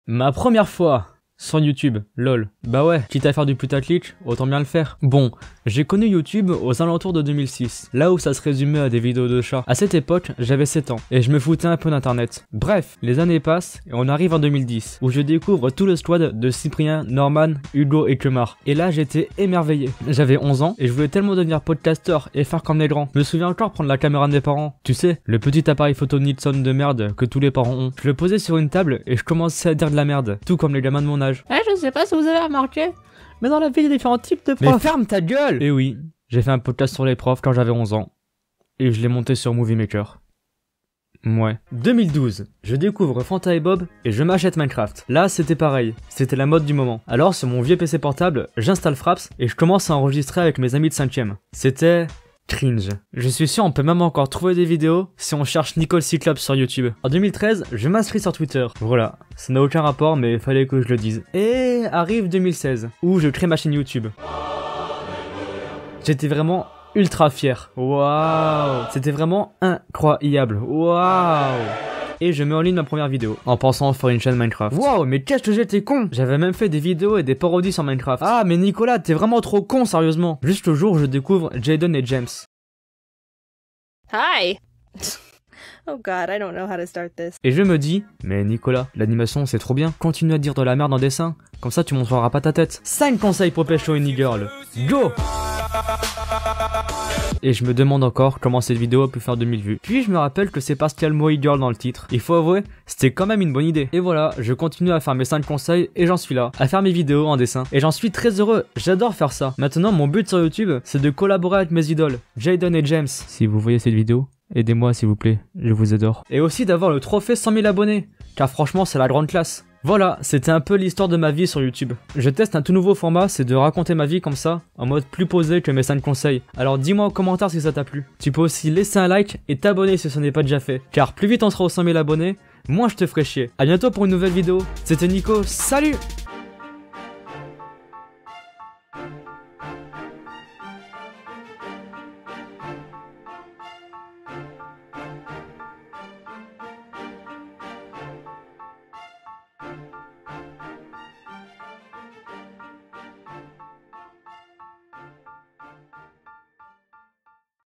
Ma première fois sur YouTube, lol. Bah ouais, quitte à faire du putaclic, autant bien le faire. Bon, j'ai connu YouTube aux alentours de 2006, là où ça se résumait à des vidéos de chats. À cette époque, j'avais 7 ans, et je me foutais un peu d'internet. Bref, les années passent, et on arrive en 2010, où je découvre tout le squad de Cyprien, Norman, Hugo et Kemar. Et là, j'étais émerveillé. J'avais 11 ans, et je voulais tellement devenir podcasteur et faire comme les grands. Je me souviens encore prendre la caméra de mes parents. Tu sais, le petit appareil photo Nixon de merde que tous les parents ont. Je le posais sur une table, et je commençais à dire de la merde, tout comme les gamins de mon âge. Je sais pas si vous avez remarqué, mais dans la vie, il y a différents types de profs. Mais ferme ta gueule! Et oui, j'ai fait un podcast sur les profs quand j'avais 11 ans. Et je l'ai monté sur Movie Maker. Ouais. 2012, je découvre Fanta et Bob et je m'achète Minecraft. Là, c'était pareil, c'était la mode du moment. Alors, sur mon vieux PC portable, j'installe Fraps et je commence à enregistrer avec mes amis de 5ème. C'était cringe. Je suis sûr on peut même encore trouver des vidéos si on cherche Nicole Cyclope sur YouTube. En 2013, je m'inscris sur Twitter. Voilà, ça n'a aucun rapport mais il fallait que je le dise. Et arrive 2016, où je crée ma chaîne YouTube. J'étais vraiment ultra fier. Waouh, c'était vraiment incroyable. Waouh. Et je mets en ligne ma première vidéo, en pensant faire une chaîne Minecraft. Waouh, mais qu'est-ce que j'étais con! J'avais même fait des vidéos et des parodies sur Minecraft. Ah, mais Nicolas, t'es vraiment trop con, sérieusement! Juste le jour où je découvre Jayden et James. Hi. Oh god, I don't know how to start this. Et je me dis, mais Nicolas, l'animation c'est trop bien, continue à dire de la merde en dessin, comme ça tu montreras pas ta tête. 5 conseils pour pécho une e-girl. Go! Et je me demande encore comment cette vidéo a pu faire 2000 vues. Puis je me rappelle que c'est parce qu'il y a le mot e-girl dans le titre. Il faut avouer, c'était quand même une bonne idée. Et voilà, je continue à faire mes 5 conseils et j'en suis là, à faire mes vidéos en dessin. Et j'en suis très heureux, j'adore faire ça. Maintenant mon but sur YouTube, c'est de collaborer avec mes idoles, Jayden et James. Si vous voyez cette vidéo, aidez-moi s'il vous plaît, je vous adore. Et aussi d'avoir le trophée 100 000 abonnés, car franchement c'est la grande classe. Voilà, c'était un peu l'histoire de ma vie sur YouTube. Je teste un tout nouveau format, c'est de raconter ma vie comme ça, en mode plus posé que mes 5 conseils. Alors dis-moi en commentaire si ça t'a plu. Tu peux aussi laisser un like et t'abonner si ce n'est pas déjà fait, car plus vite on sera aux 100 000 abonnés, moins je te ferai chier. A bientôt pour une nouvelle vidéo, c'était Nico, salut!